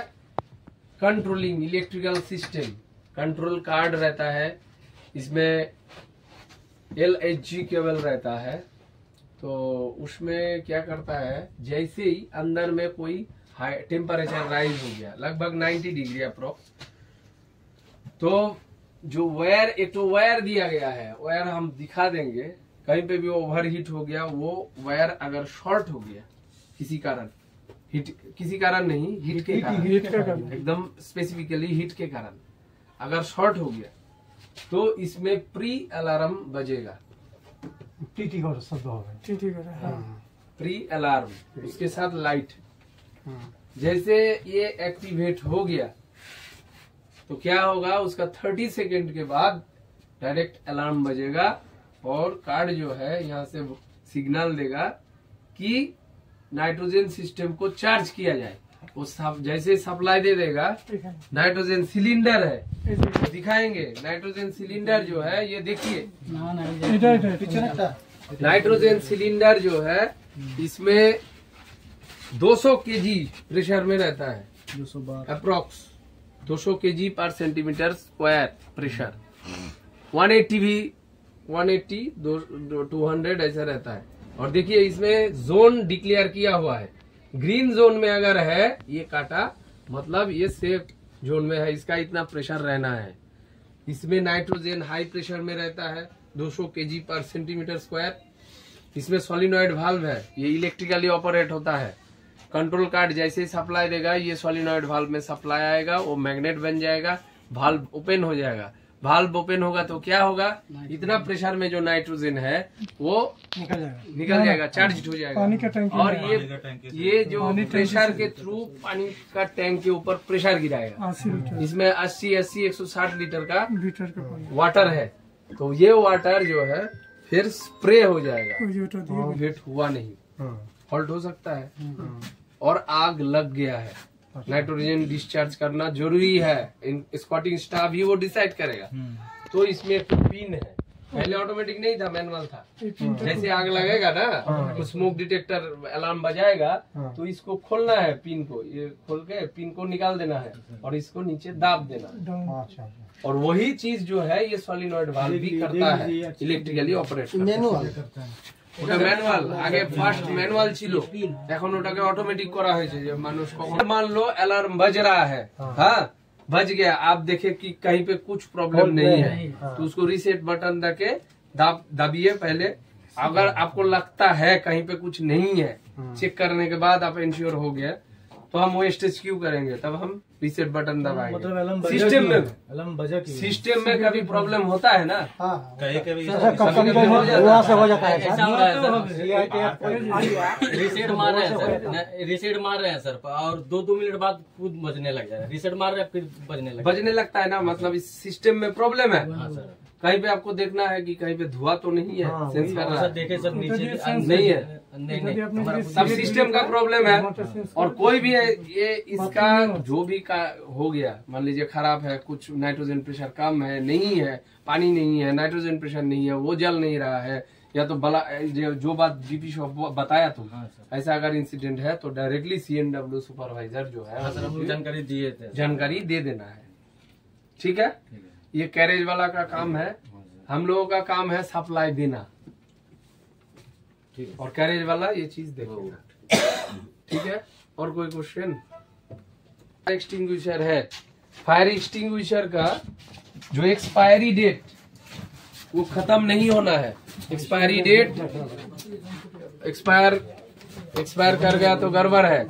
controlling electrical system, control card रहता है, इसमें LHG केबल रहता है। तो उसमें क्या करता है, जैसे ही अंदर में कोई हाई टेम्परेचर राइज हो गया लगभग 90 डिग्री अप्रोक्स, तो जो वायर, एक तो वायर दिया गया है, वायर हम दिखा देंगे, कहीं पे भी ओवर हीट हो गया, वो वायर अगर शॉर्ट हो गया किसी कारण, हीट किसी कारण नहीं, हीट के कारण, एकदम स्पेसिफिकली हीट के कारण अगर शॉर्ट हो गया तो इसमें प्री अलार्म बजेगा। प्री अलार्म, उसके साथ लाइट। जैसे ये एक्टिवेट हो गया तो क्या होगा, उसका 30 सेकेंड के बाद डायरेक्ट अलार्म बजेगा और कार्ड जो है यहाँ से सिग्नल देगा कि नाइट्रोजन सिस्टम को चार्ज किया जाए। वो जैसे सप्लाई दे देगा, नाइट्रोजन सिलेंडर है, दिखाएंगे नाइट्रोजन सिलेंडर जो है, ये देखिए नाइट्रोजन सिलेंडर जो है इसमें 200 केजी प्रेशर में रहता है, अप्रोक्स 200 केजी पर सेंटीमीटर स्क्वायर प्रेशर। 180 भी 180 200 ऐसा रहता है। और देखिए इसमें जोन डिक्लेयर किया हुआ है, ग्रीन जोन में अगर है ये काटा, मतलब ये सेफ जोन में है, इसका इतना प्रेशर रहना है। इसमें नाइट्रोजन हाई प्रेशर में रहता है 200 केजी पर सेंटीमीटर स्क्वायर। इसमें सोलिनॉइड वाल्व है, ये इलेक्ट्रिकली ऑपरेट होता है। कंट्रोल कार्ड जैसे ही सप्लाई देगा, ये सोलिनॉइड वाल्व में सप्लाई आएगा, वो मैग्नेट बन जाएगा, वाल्व ओपन हो जाएगा। वाल्व ओपन होगा तो क्या होगा, इतना प्रेशर में जो नाइट्रोजन है वो निकल जाएगा, चार्ज हो जाएगा। और ये जो प्रेशर के थ्रू पानी का टैंक के ऊपर प्रेशर गिराएगा। इसमें 80 160 लीटर का वाटर है, तो ये वाटर जो है फिर स्प्रे हो जाएगा। हीट हुआ नहीं, फॉल्ट हो सकता है और आग लग गया है, नाइट्रोजन डिस्चार्ज करना जरूरी है। स्क्वाटिंग स्टाफ ही वो डिसाइड करेगा। तो इसमें एक पिन है, पहले ऑटोमेटिक नहीं था, मैनुअल था। जैसे आग लगेगा ना तो स्मोक डिटेक्टर अलार्म बजाएगा, तो इसको खोलना है, पिन को ये खोल के पिन को निकाल देना है और इसको नीचे दाब देना। और वही चीज जो है ये सोलिनॉइड वाल्व भी करता है, इलेक्ट्रिकली ऑपरेट करता है। ওটা ম্যানুয়াল, আগে ফার্স্ট ম্যানুয়াল ছিল, এখন ওটাকে অটোমেটিক করা হয়েছে। যে মানুষ কখন मान लो अलार्म बज रहा है, हाँ बज गया, आप देखे कि कहीं पे कुछ प्रॉब्लम नहीं है तो उसको रीसेट बटन दबा के दबिए पहले। अगर आपको लगता है कहीं पे कुछ नहीं है, चेक करने के बाद आप इंश्योर हो गया तो हम वो स्टेज क्यों करेंगे, तब हम रीसेट बटन दबाएंगे। मतलब सिस्टम में कभी प्रॉब्लम होता है ना, कहीं कभी रीसेट मार रहे हैं सर, रीसेट मार रहे हैं सर, और 2 मिनट बाद खुद बजने लग जाएगा। रीसेट मार रहे हैं फिर बजने लगता है ना, मतलब इस सिस्टम में प्रॉब्लम है। कहीं पे आपको देखना है कि कहीं पे धुआं तो नहीं है, सेंस कर रहा है, देखे सर नीचे नहीं है, नहीं सब सिस्टम का प्रॉब्लम है। और कोई भी है ये इसका जो भी का हो गया, मान लीजिए खराब है, कुछ नाइट्रोजन प्रेशर कम है, नहीं है, पानी नहीं है, नाइट्रोजन प्रेशर नहीं है, वो जल नहीं रहा है, या तो बला जो बात जीपी शॉप बताया तुम, ऐसा अगर इंसिडेंट है तो डायरेक्टली CNW सुपरवाइजर जो है जानकारी दे देना है। ठीक है, ये कैरेज वाला का काम है, हम लोगों का काम है सप्लाई देना, और कैरेज वाला ये चीज देखेगा। ठीक है, और कोई क्वेश्चन? एक्सटिंग्विशर है, फायर एक्सटिंग्विशर का जो एक्सपायरी डेट वो खत्म नहीं होना है। एक्सपायरी डेट एक्सपायर कर गया तो गड़बड़ है,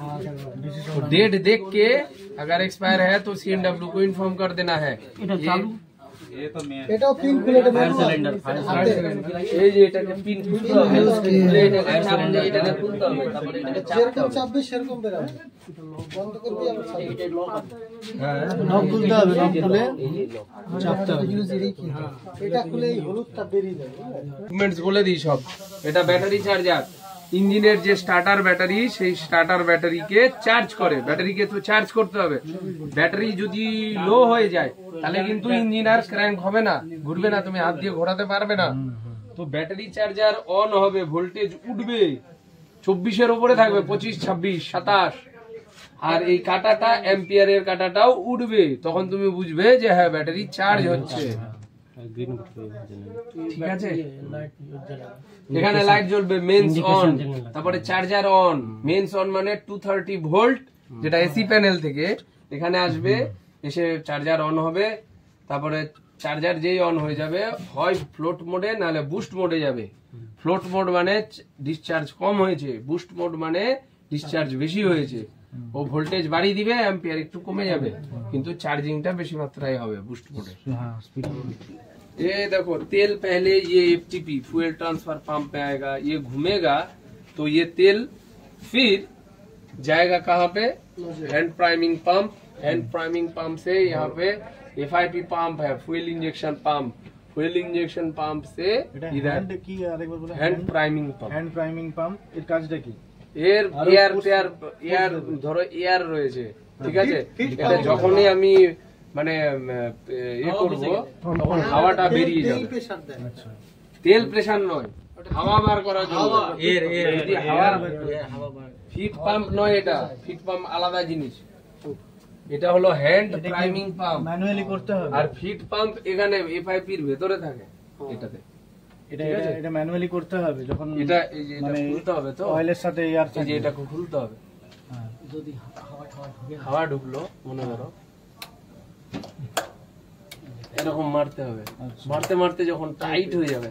तो डेट देख के अगर एक्सपायर है तो CNW को इन्फॉर्म कर देना है। ये तो मैं এটাও পিন খুলে এটা ফায়ার সিলিন্ডার এই যে এটাকে পিন খুলতে হবে, খুলে এটাকে চাপ দিয়ে এটাকে খুলতে হবে, তারপরে এটাকে যেরকম চাপবে সেরকম বেরোবে। বন্ধ করবি আবার চাপ। এটা লক আছে, নব খুলতে হবে, নব খুলে চাপতে হবে। এটা খুলে এই হলুদটা বেরিয়ে যাবে। মুভমেন্টস বলে দিই সব। এটা ব্যাটারি চার্জার, ইঞ্জিনের যে স্টার্টার ব্যাটারি, সেই স্টার্টার ব্যাটারিকে চার্জ করে, ব্যাটারিকে তো চার্জ করতে হবে। ব্যাটারি যদি লো হয়ে যায় তাহলে কিন্তু ইঞ্জিন আর ক্র্যাঙ্ক হবে না, ঘুরবে না, তুমি হাত দিয়ে ঘোরাতে পারবে না। তো ব্যাটারি চার্জার অন হবে, ভোল্টেজ উঠবে, 24-এর উপরে থাকবে, 25, 26, 27, আর এই কাঁটাটা অ্যাম্পিয়ারের কাঁটাটাও উঠবে, তখন তুমি বুঝবে যে হ্যাঁ ব্যাটারি চার্জ হচ্ছে। ঠিক আছে, এখানে লাইট জ্বলবে, মেন্স অন, তারপরে চার্জার অন। মেন্স অন মানে 230 ভোল্ট, যেটা এসি প্যানেল থেকে এখানে আসবে, এসে চার্জার অন হবে, তারপরে চার্জার যেই অন হয়ে যাবে হয় ফ্লোট মোডে নাহলে বুস্ট মোডে যাবে। ফ্লোট মোড মানে ডিসচার্জ কম হয়েছে, বুস্ট মোড মানে ডিসচার্জ বেশি হয়েছে। ও ভোল্টেজ বাড়িয়ে দিবে, एंपियर একটু কমে যাবে, কিন্তু চার্জিংটা বেশি মাত্রায় হবে বুস্ট মোডে। ये देखो तेल पहले ये FTP फ्यूल ट्रांसफर पंप पे आएगा, ये घूमेगा तो ये तेल फिर जाएगा कहाँ पे, hand priming pump. Hand priming pump से यहाँ पे FIP पंप है, fuel injection pump. Fuel injection pump से इधर কি আরেকবার বলে hand priming pump. Hand priming pump এর কাজটা কি? এয়ার ধরো এয়ার রয়েছে, ঠিক আছে, এটা যখনই আমি মানে ইয়ে করবো তখন হাওয়াটা বেরিয়ে যাবে। তেল প্রেসার নয়, হাওয়া বার করার জন্য। যদি হাওয়া ফিট পাম্প নয়, এটা ফিট পাম্প আলাদা জিনিস। এটা হলো হ্যান্ড প্রাইমিং পাম্প, ম্যানুয়ালি করতে হবে। আর ফিট পাম্প এখানে FIP এর ভেতরে থাকে এটাতে। এটা এটা ম্যানুয়ালি করতে হবে যখন এটা এই যে এটা মানে খুলতে হবে, তো অয়েলের সাথে এয়ার এই যে এটাকে খুলতে হবে। যদি হাওয়া ঢুকলো মনে করো, এরকম মারতে হবে। মারতে মারতে যখন টাইট হয়ে যাবে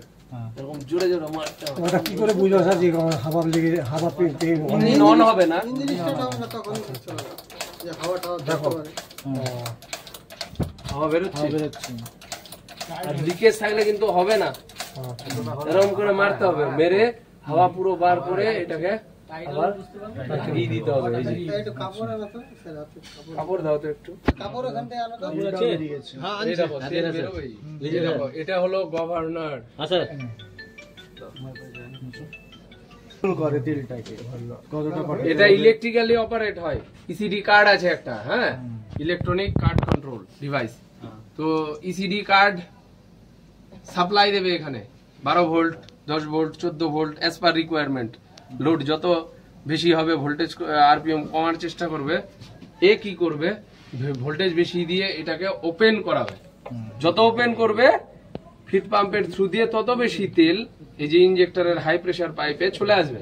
এরকম জোরে জোরে মারতে হবে। ওটা কি করে বুঝবো স্যার যে হাওয়া লেগে হাওয়া পেয়ে ইঞ্জিন অন হবে না, দেখো হাওয়া বেরোচ্ছে, বেরোচ্ছে। আর লিকেজ থাকলে কিন্তু হবে না। এরকম করে মারতে হবে, মেরে হাওয়া পুরো বার করে এটাকে আবার লাগিয়ে দিতে হবে। এই যে কাপড় দাও তো একটু। বেরিয়ে গেছে। এই দেখো তেল বেরোবেই। এই যে দেখো এটা হলো গভর্নর। করে তেলটাকে কতটা এটা ইলেকট্রিক্যালি অপারেট হয়। ইসিডি কার্ড আছে একটা, হ্যাঁ, ইলেকট্রনিক কার্ড কন্ট্রোল ডিভাইস। তো ইসিডি কার্ড সাপ্লাই দেবে এখানে 12 volt, 10 volt, 14 volt as per requirement. Load যত বেশি হবে ভোল্টেজ আরপিএম কমার চেষ্টা করবে। এ কি করবে, ভোল্টেজ বেশি দিয়ে এটাকে ওপেন করাবে। যত ওপেন করবে ফিট পাম্পের থ্রু দিয়ে তত বেশি তেল এই যে ইনজেক্টরের হাই প্রেসার পাইপে চলে আসবে।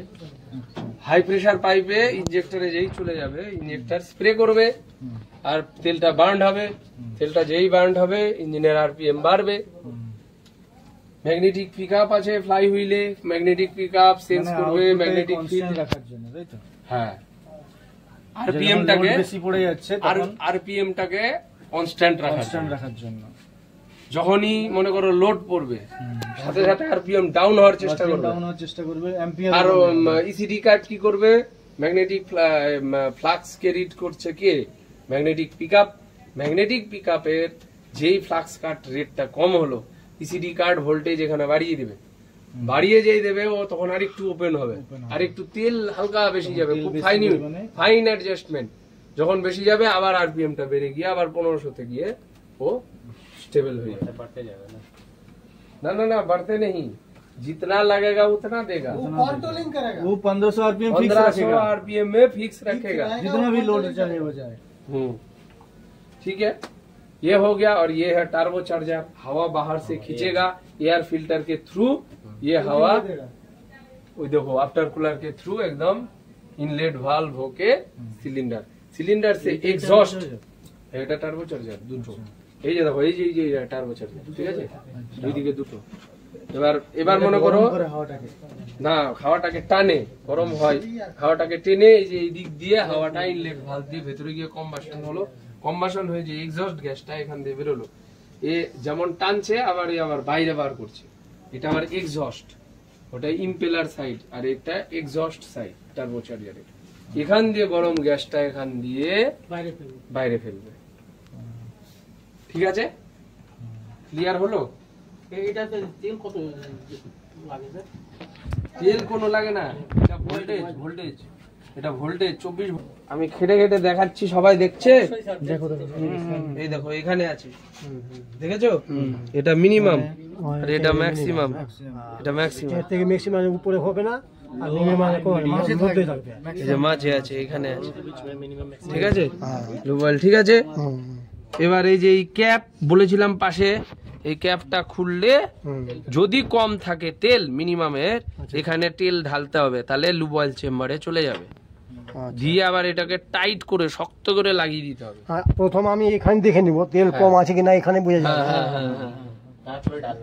হাই প্রেসার পাইপে ইনজেক্টরে যেই চলে যাবে ইনজেক্টর স্প্রে করবে আর তেলটা বার্ন হবে। তেলটা যেই বার্ন হবে ইঞ্জিনের আরপিএম বাড়বে। ম্যাগনেটিক পিকআপ আছে ফ্লাই হুইলে, ম্যাগনেটিক পিকআপ সেন্স করবে ম্যাগনেটিক ফিল্ড রাখার জন্য, তাই তো? হ্যাঁ, আরপিএমটাকে বেশি পড়ে যাচ্ছে আর তখন আরপিএমটাকে কনস্ট্যান্ট কনস্ট্যান্ট রাখার জন্য। যখনই মনে করো লোড পড়বে সাথে সাথে আরপিএম ডাউন হওয়ার চেষ্টা করবে। ডাউন হওয়ার চেষ্টা করবে, অ্যাম্পিয়ার। আর ইসিডি কার্ড কি করবে, ম্যাগনেটিক ফ্লাক্স ক্যারিড করছে কে, ম্যাগনেটিক পিকআপ। ম্যাগনেটিক পিকআপের যেই ফ্লাক্স কাট রেটটা কম হলো ইসিডি কার্ড ভোল্টেজ এখানে বাড়িয়ে দেবে। বাড়িয়ে যেই দেবে ও তখন আর একটু ওপেন হবে, আর একটু তেল হালকা বেশি যাবে, খুব ফাইন অ্যাডজাস্টমেন্ট। যখন বেশি যাবে আবার আরপিএমটা বেড়ে গিয়ে আবার 1500 গিয়ে ও स्टेबल हो जाए। ना ना ना बढ़ते नहीं, जितना लगेगा उतना देगा। वो कंट्रोलिंग करेगा, वो 1500 आरपीएम फिक्स 1500 रखेगा, आरपीएम में फिक्स रखेगा, जितना भी लोड चले हो जाए। ठीक है, ये हो गया। और ये है टर्बो चार्जर, हवा बाहर से खींचेगा एयर फिल्टर के थ्रू। ये हवा वो देखो आफ्टर कूलर के थ्रू एकदम इनलेट वाल्व होके सिलेंडर, सिलेंडर से एग्जॉस्ट। এটা টার্বো চার্জার দুটো, এই যে দেখো এই যে টার্বো চার্জার, ঠিক আছে, দুই দিকে দুটো। এবার মনে করো না হাওয়াটাকে টানে, গরম হয়, হাওয়াটাকে টেনে এই যে এই দিক দিয়ে হাওয়াটা ইনলেট ভালভ দিয়ে ভেতরে গিয়ে কম্বাসন হলো। কম্বাসন হয়ে যে এক্সস্ট গ্যাসটা এখান দিয়ে বেরোলো, এ যেমন টানছে আবার বাইরে বার করছে। এটা আবার এক্সস্ট, ওটা ইম্পেলার সাইড আর এটা এক্সস্ট সাইড টার্বো চার্জারের। এখান দিয়ে গরম গ্যাসটা এখান দিয়ে বাইরে ফেলবে। ঠিক আছে, ক্লিয়ার হলো? এটাতে তেল কত লাগে স্যার? তেল কোনো লাগে না, এটা ভোল্টেজ এটা ভোল্টেজ 24 ভোল্ট। আমি খেটে খেটে দেখাচ্ছি, সবাই দেখছে? দেখো এই দেখো এখানে আছে, দেখেছো? এটা মিনিমাম আর এটা ম্যাক্সিমাম। এটা ম্যাক্সিমাম, এর থেকে ম্যাক্সিমাম উপরে হবে না, আর মিনিমাম মধ্যে থাকবে। এই যে মাঝে আছে, এখানে আছে, ঠিক আছে লুবল, ঠিক আছে। এবার এই যে এই ক্যাপ বলেছিলাম পাশে, এই ক্যাপটা খুললে যদি কম থাকে তেল মিনিমামের, এখানে তেল ঢালতে হবে, তাহলে লুবল চেম্বারে চলে যাবে। দিয়ে আবার এটাকে টাইট করে শক্ত করে লাগিয়ে দিতে হবে। হ্যাঁ, প্রথম আমি এখানে দেখে নিব তেল কম আছে কিনা, এখানে বোঝা যাবে।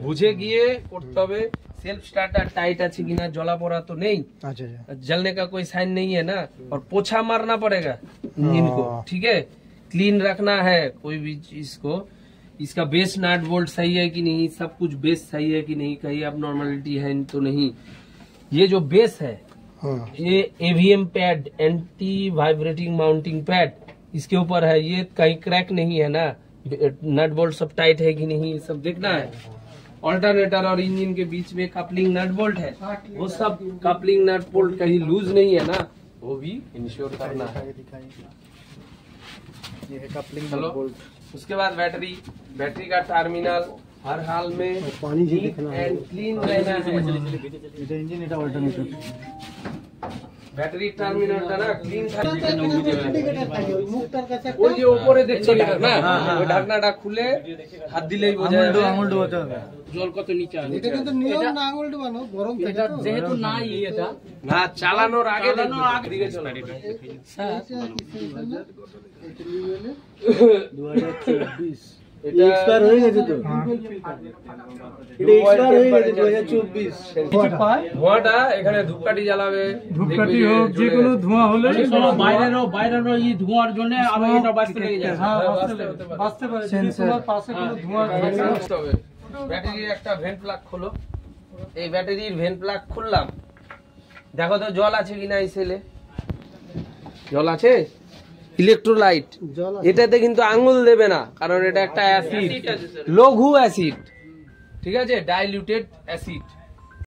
বুঝে গিয়ে করতে হবে सेल्फ स्टार्टर टाइट अच्छी की ना, जला पोड़ा तो नहीं, अच्छा अच्छा, जलने का कोई साइन नहीं है ना, और पोछा मारना पड़ेगा इंजन को, ठीक है, क्लीन रखना है कोई भी चीज को। इसका बेस नट बोल्ट सही है कि नहीं, सब कुछ बेस सही है कि नहीं, कहीं अब नॉर्मलिटी है तो नहीं। ये जो बेस है ये AVM pad, anti vibrating mounting pad इसके ऊपर है, ये कहीं क्रैक नहीं है ना, नट बोल्ट सब टाइट है कि नहीं, सब देखना है। ऑल्टरनेटर और इंजन के बीच में कपलिंग नट बोल्ट है, वो सब कपलिंग नट बोल्ट कहीं लूज नहीं है ना, वो भी इंश्योर करना है। ये है कपलिंग चलो, बोल्ट। उसके बाद बैटरी का टर्मिनल हर हाल में पानी से देखना है, एंड क्लीन रहना है। এটা ইঞ্জিন, এটা অল্টারনেটর। बैटरी टर्मिनल का ना क्लीन था, মুখটার কাছে ওই যে উপরে দেখছেন না, ওই ঢাকনাটা খুলে হাত দিলেই বোঝা যাবে আঙুল ডোবাতে হবে। জল কত নিচে আছে। এটা কিন্তু নিয়ম না, আঙুল ডুবানো গরম থাকে তো। যেহেতু নাই এটা না চালানোর আগে দিকে চলে 2024 এটা এক্সপায়ার হয়ে গেছে তো, এটা এক্সপায়ার হয়ে গেছে 2024। ধোঁয়াটা এখানে ধূপকাঠি জ্বালাবে, ধূপকাঠি হোক যে কোনো ধোঁয়া হলে বাইরেরও এই ধোঁয়ার জন্য আমি এটা বাঁচতে লেগে যায়। বাঁচতে পারে যদি তোমার পাশে কোনো ধোঁয়া বুঝতে হবে। ব্যাটারির একটা ভেন্ট প্লাগ খোলো, এই ব্যাটারির ভেন্ট প্লাগ খুললাম, দেখো তো জল আছে কিনা এই সেলে, জল আছে, ইলেকট্রোলাইট, এটাতে কিন্তু আঙুল দেবে না, কারণ এটা একটা অ্যাসিড, লঘু অ্যাসিড, ঠিক আছে, ডাইলিউটেড অ্যাসিড।